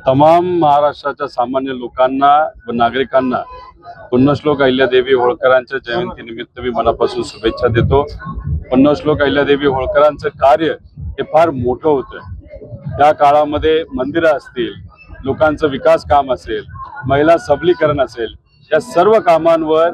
तमाम महाराष्ट्राच्या सामान्य लोकांना व नागरिकांना पुण्यश्लोक अहिल्यादेवी होळकरांच्या जयंतीनिमित्त मी मनापासून शुभेच्छा देतो। पुण्यश्लोक अहिल्यादेवी होळकरांचं कार्य हे फार मोठं होतं। त्या काळामध्ये मंदिरं असतील, लोकांचं विकास काम असेल, महिला सबलीकरण असेल, या सर्व कामांवर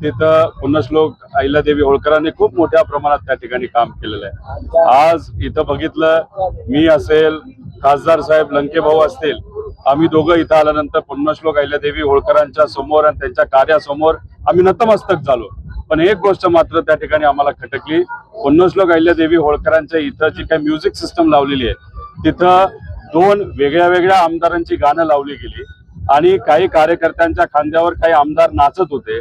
तिथं पुण्यश्लोक अहिल्यादेवी होळकरांनी खूप मोठ्या प्रमाणात त्या ठिकाणी काम केलेलं आहे। आज इथं बघितलं, मी असेल, खासदार साहेब लंके भाऊ असतील, आम्ही दोघं इथं आल्यानंतर पुण्यश्लोक अहिल्यादेवी होळकरांच्या समोर आणि त्यांच्या कार्यासमोर आम्ही नतमस्तक झालो। पण एक गोष्ट मात्र त्या ठिकाणी आम्हाला खटकली, पुण्यश्लोक अहिल्यादेवी होळकरांच्या इथं जी काही म्युझिक सिस्टम लावलेली आहे तिथं दोन वेगळ्या आमदारांची गाणं लावली गेली आणि काही कार्यकर्त्यांच्या खांद्यावर काही आमदार नाचत होते।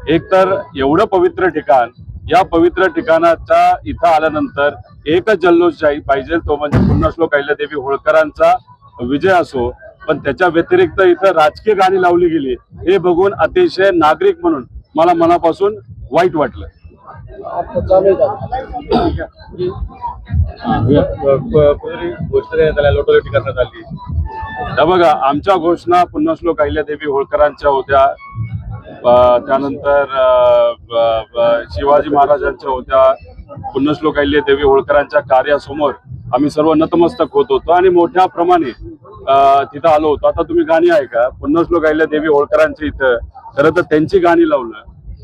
एकतर एवढं पवित्र ठिकाण, या पवित्र ठिकाणाचा इथं आल्यानंतर एकच जल्लोष पाहिजे, तो म्हणजे पुण्यश्लोक अहिल्यादेवी होळकरांचा विजय असो। पण त्याच्या व्यतिरिक्त इथं राजकीय गाणी लावली गेली, हे बघून अतिशय नागरिक म्हणून मला मनापासून वाईट वाटलं। बघा, आमच्या घोषणा पुण्यश्लोक अहिल्यादेवी होळकरांच्या होत्या, त्यानंतर शिवाजी महाराजांच्या होत्या। पुण्यश्लोक अहिल्यादेवी होळकरांच्या कार्यासमोर आम्ही सर्व नतमस्तक होत होतो आणि मोठ्या प्रमाणे तिथं आलो होतो। आता तुम्ही गाणी ऐका, पुण्यश्लोक अहिल्यादेवी होळकरांची इथं खरं तर त्यांची गाणी लावणं,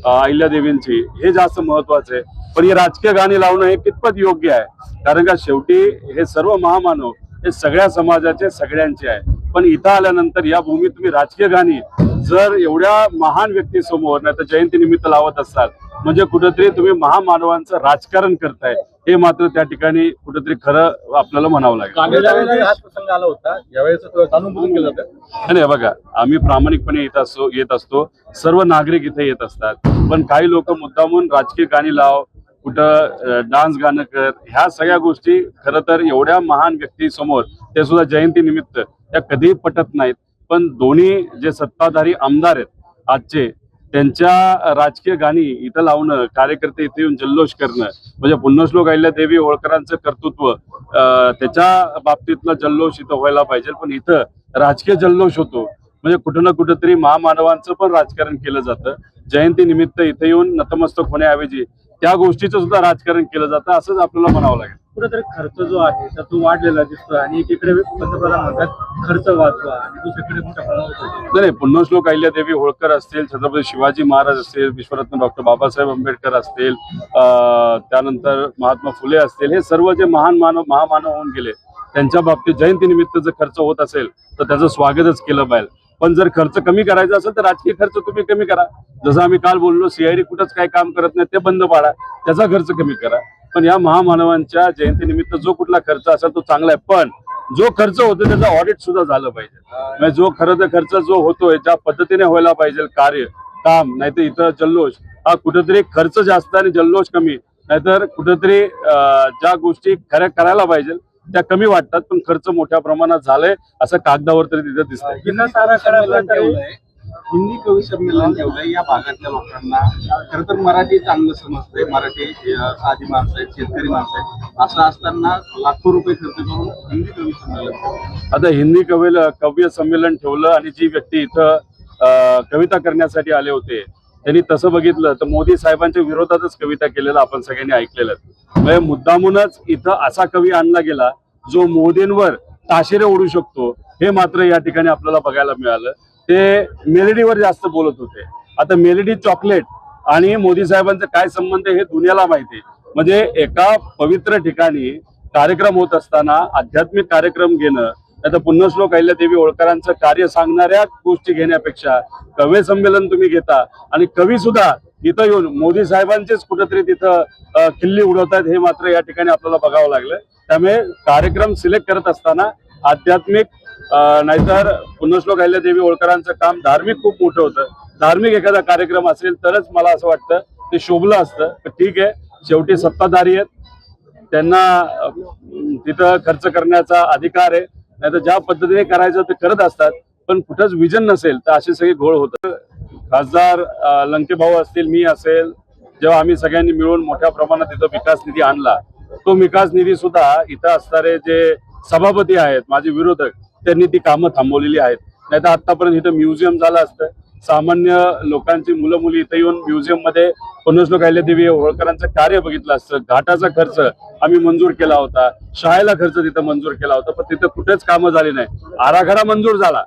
अहिल्यादेवींची, हे जास्त महत्वाचं आहे। पण ही राजकीय गाणी लावणं हे कितपत योग्य आहे? कारण का शेवटी हे सर्व महामानव हे सगळ्या समाजाचे, सगळ्यांचे आहे। पण इथं आल्यानंतर या भूमीत तुम्ही राजकीय गाणी जर एवढ्या महान व्यक्तीसमोर नाही तर जयंती निमित्त लावत असाल, म्हणजे कुठेतरी तुम्ही महामानवांचं राजकारण करताय, हे मात्र त्या ठिकाणी कुठेतरी खरं आपल्याला म्हणावं लागेल। नाही बघा, आम्ही प्रामाणिकपणे येत असतो, सर्व नागरिक इथे येत असतात। पण काही लोक मुद्दामून राजकीय गाणी लाव, कुठं डान्स गाणं कर, ह्या सगळ्या गोष्टी खरं तर एवढ्या महान व्यक्ती समोर, ते सुद्धा जयंती निमित्त, त्या कधीही पटत नाहीत। पण दोन्ही जे सत्ताधारी आमदार आहेत आजचे, त्यांच्या राजकीय गाणी इथं लावणं, कार्यकर्ते इथे येऊन जल्लोष करणं, म्हणजे पुण्यश्लोक अहिल्यादेवी होळकरांचं कर्तृत्व, त्याच्या बाबतीतला जल्लोष इथं व्हायला पाहिजे। पण इथं राजकीय जल्लोष होतो, म्हणजे कुठं ना कुठंतरी महामानवांचं पण राजकारण केलं जातं। जयंती निमित्त इथे येऊन नतमस्तक होण्याऐवजी त्या गोष्टीचं सुद्धा राजकारण केलं जातं, असंच आपल्याला म्हणावं लागेल। कुठेतरी खर्च जो आहे तर तो वाढलेला दिसतोय आणि एकीकडे पंतप्रधान म्हणतात खर्च वाचवा आणि दुसरीकडे मोठ्या प्रमाणात नाही, पुण्यश्लोक अहिल्यादेवी होळकर असतील, छत्रपती शिवाजी महाराज असतील, विश्वरत्न डॉक्टर बाबासाहेब आंबेडकर असतील, त्यानंतर महात्मा फुले असतील, हे सर्व जे महामानव होऊन गेले, त्यांच्या बाबतीत जयंती निमित्त जर खर्च होत असेल तर त्याचं स्वागतच केलं पाहिजे। पण जर खर्च कमी करायचा असेल तर राजकीय खर्च तुम्ही कमी करा। जसं आम्ही काल बोललो, सीआयडी कुठंच काही काम करत नाही, ते बंद पाडा, त्याचा खर्च कमी करा। पण या महामानवांच्या जयंती निमित्त जो कुठला खर्च असेल तो चांगला आहे, पण जो खर्च होतो त्याचं ऑडिट सुद्धा झालं पाहिजे। म्हणजे जो खर्च जो होतोय, ज्या पद्धतीने व्हायला पाहिजे कार्य काम, नाहीतर इथं जल्लोष हा कुठेतरी खर्च जास्त आणि जल्लोष कमी, नाहीतर कुठेतरी ज्या गोष्टी खऱ्या करायला पाहिजे त्या कमी वाटतात, पण खर्च मोठ्या प्रमाणात झालाय असं कागदावर तरी तिथं दिसतंय। हिंदी कवी संमेलन ठेवलंय। या भागातल्या लोकांना खरं तर मराठी चांगलं समजतंय, मराठी आदी माणसं आहेत, शेतकरी माणसं आहेत, असं असताना लाखो रुपये खर्च करून हिंदी कवी संमेलन, आता हिंदी कवी संमेलन ठेवलं आणि जी व्यक्ती इथं कविता करण्यासाठी आले होते त्यांनी तसं बघितलं तर मोदी साहेबांच्या विरोधातच कविता केलेलं आपण सगळ्यांनी ऐकलेलं। म्हणजे मुद्दामूनच इथं असा कवी आणला गेला जो मोदींवर ताशेरे ओढू शकतो, हे मात्र या ठिकाणी आपल्याला बघायला मिळालं। ते मेलडीवर जास्त बोलत होते। आता मेलडी चॉकलेट आणि मोदी साहेबांचा काय संबंध हे दुनियाला माहिती। म्हणजे एका पवित्र ठिकाणी कार्यक्रम होत असताना आध्यात्मिक कार्यक्रम घेणं, आता पुण्यश्लोक अहिल्यादेवी होळकरांचं कार्य सांगणाऱ्या गोष्टी घेण्यापेक्षा कवी संमेलन तुम्ही घेता आणि कवी सुद्धा इथं येऊन मोदी साहेबांचेच कुठेतरी तिथं खिल्ली उडवतात, हे मात्र या ठिकाणी आपल्याला बघावं लागलं। त्यामुळे कार्यक्रम सिलेक्ट करत असताना आध्यात्मिक नाहीतर पुण्यश्लोक अहिल्यादेवी होळकरांचं काम धार्मिक खूप मोठं होतं। धार्मिक एखादा कार्यक्रम असेल तरच मला असं वाटतं ते शोभलं असतं। ठीक आहे, शेवटी सत्ताधारी आहेत, त्यांना तिथं खर्च करण्याचा अधिकार आहे, नाहीतर ज्या पद्धतीने करायचं ते करत असतात। पण कुठंच विजन नसेल तर अशी सगळी घोळ होतं। खासदार लंके भाऊ असतील, मी असेल, जेव्हा आम्ही सगळ्यांनी मिळून मोठ्या प्रमाणात इथं विकास निधी आणला, तो विकास निधी सुद्धा इथं असणारे जे सभापती आहेत माझे विरोधक, त्यांनी ती कामं थांबवलेली आहेत. नाही तर आतापर्यंत इथं म्युझियम झालं असतं. सामान्य लोकांची मुलं मुली इथं येऊन म्युझियम मध्ये पुण्यश्लोक अहिल्यादेवी होळकरांचं कार्य बघितलं असतं. घाटाचा खर्च आम्ही मंजूर केला होता, शाळेला खर्च तिथं मंजूर केला होता, पण तिथं कुठेच कामं झाली नाही. आराखडा मंजूर झाला,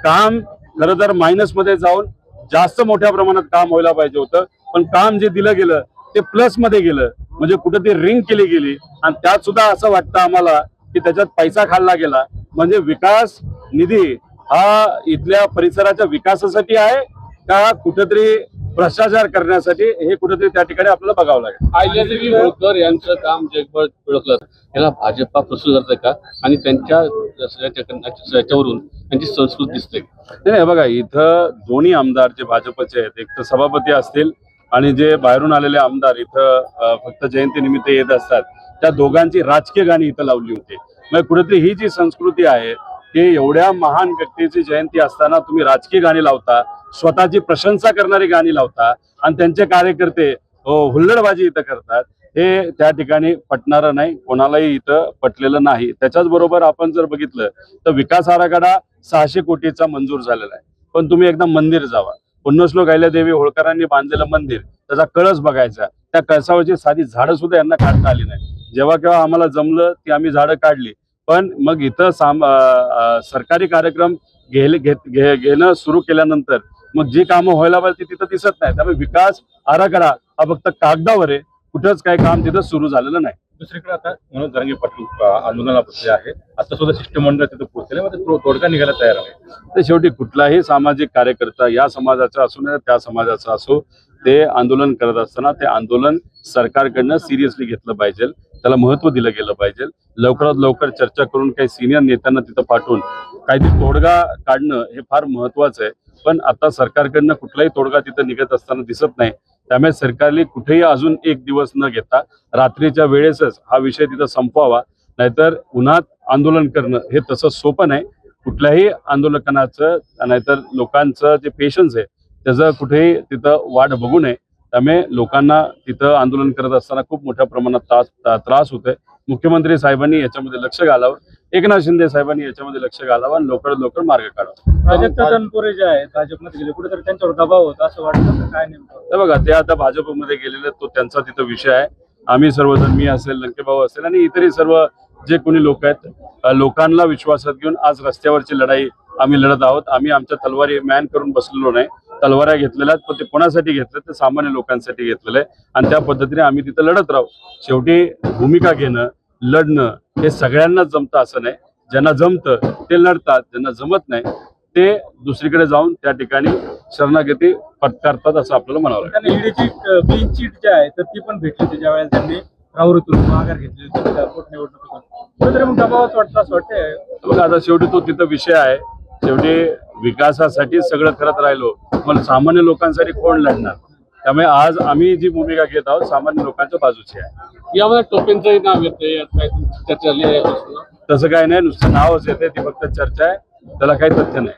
काम खरं तर मायनस मध्ये जाऊन जास्त मोठ्या प्रमाणात काम व्हायला पाहिजे होतं, पण काम जे दिलं गेलं ते प्लस मध्ये गेलं, म्हणजे कुठं ती रिंग केली गेली. आणि त्यात सुद्धा असं वाटतं आम्हाला की त्याच्यात पैसा खाल्ला गेला. म्हणजे विकास निधी हा इथल्या परिसराच्या विकासासाठी आहे का कुठेतरी भ्रष्टाचार करण्यासाठी, हे कुठेतरी त्या ठिकाणी आपल्याला बघावं लागेल. अहिल्यादेवी होळकर यांचं काम जगभर ओळखलं, याला भाजपा प्रस्तुत करते का? आणि त्यांच्या याच्यावरून त्यांची संस्कृती दिसते. नाही बघा, इथं दोन्ही आमदार जे भाजपचे आहेत, एक तर सभापती असतील आणि जे बाहेरून आलेले आमदार इथं फक्त जयंतीनिमित्त येत असतात, त्या दोघांची राजकीय गाणी इथं लावली होती. मग कुठेतरी ही जी संस्कृती आहे की एवढ्या महान व्यक्तीची जयंती असताना तुम्ही राजकीय गाणी लावता, स्वतःची प्रशंसा करणारी गाणी लावता आणि त्यांचे कार्यकर्ते हुल्लडबाजी इथं करतात, हे त्या ठिकाणी पटणारं नाही, कोणालाही इथं पटलेलं नाही. त्याच्याच बरोबर आपण जर बघितलं तर विकास आराखडा 600 कोटीचा मंजूर झालेला आहे, पण तुम्ही एकदा मंदिर जावा, पुण्यश्लोक अहिल्यादेवी होळकरांनी बांधलेलं मंदिर, त्याचा कळस बघायचा, त्या कळसावरची साधी झाडं सुद्धा यांना काढता आली नाही. जेव्हा केव्हा आम्हाला जमलं ती आम्ही झाडं काढली, पण मग इथं सरकारी कार्यक्रम घेणं सुरू केल्यानंतर मग जी कामं व्हायला पाहिजे ती तिथं दिसत नाही. त्यामुळे विकास आराखडा हा फक्त कागदावर आहे, कुठंच काही काम तिथं सुरू झालेलं नाही. दुसरीकडे आता मनोज जरांगे पाटील आंदोलनाला बसले आहे. आता सुद्धा शिष्टमंडळ तिथे पोहोचले, मध्ये तोडगा निघायला तयार आहे. तर शेवटी कुठलाही सामाजिक कार्यकर्ता, या समाजाचा असो नाही त्या समाजाचा असो, ते आंदोलन करत असताना ते आंदोलन सरकारकडनं सिरियसली घेतलं पाहिजे, त्याला महत्व दिलं गेलं पाहिजे. लवकरात लवकर चर्चा करून काही सिनियर नेत्यांना तिथं पाठवून काहीतरी तोडगा काढणं हे फार महत्वाचं आहे. पण आता सरकारकडनं कुठलाही तोडगा तिथं निघत असताना दिसत नाही. त्यामुळे सरकारने कुठेही अजून एक दिवस न घेता रात्रीच्या वेळेसच हा विषय तिथं संपवावा, नाहीतर उन्हात आंदोलन करणं हे तसं सोपं नाही. कुठल्याही आंदोलकांचं नाहीतर लोकांचं जे पेशन्स आहे त्याचं कुठेही तिथं वाट बघू नये. त्यामुळे लोकांना तिथं आंदोलन करत असताना खूप मोठ्या प्रमाणात त्रास होतोय. मुख्यमंत्री साहेबांनी याच्यामध्ये लक्ष घालावं, एकनाथ शिंदे साहेबांनी याच्यामध्ये लक्ष घालावं आणि लवकरात लवकर मार्ग काढावा. प्राजक्ता तनपुरे जे आहेत भाजपमध्ये गेले, कुठेतरी त्यांच्यावर दबाव होता असं वाटतं, काय नेमकं? तर बघा, ते आता भाजपमध्ये गेलेले, तो त्यांचा तिथं विषय आहे. आम्ही सर्वजण, मी असेल, लंकेभाऊ असेल आणि इतरही सर्व जे कोणी लोक आहेत, लोकांना विश्वासात घेऊन आज रस्त्यावरची लढाई आम्ही लढत आहोत. आम्ही आमच्या तलवारी मॅन करून बसलेलो नाही, तलवाऱ्या घेतलेल्या आहेत, पण ते कोणासाठी घेतले तर सामान्य लोकांसाठी घेतलेलं आहे आणि त्या पद्धतीने आम्ही तिथं लढत राहू. शेवटी भूमिका घेणं, लढणं हे सगळ्यांनाच जमतं असं नाही. ज्यांना जमतं ते लढतात, ज्यांना जमत नाही ते दुसरीकडे जाऊन त्या ठिकाणी शरणागती पत्करतात असं आपल्याला म्हणावं लागेल. त्यांना ईडीची क्लीन चिट जी आहे तर ती पण भेटली होती, ज्या वेळेला त्यांनी राहुरीतून माघार घेतली होती पोटनिवडणुकीतून. कुठेतरी मग दबावाच वाटतं असं वाटतंय. बघा, आता शेवटी तो तिथं विषय आहे. शेवटी विकासासाठी सगळं करत राहिलो, पण सामान्य लोकांसाठी कोण लढणार? त्यामुळे आज आम्ही जी भूमिका घेत आहोत सामान्य लोकांच्या बाजूची आहे. यामध्ये टोपेंचंही नाव येते, काय चर्चा झाली आहे? तसं काही नाही, नुसतं नावच येते, ती फक्त चर्चा आहे, त्याला काही तथ्य नाही.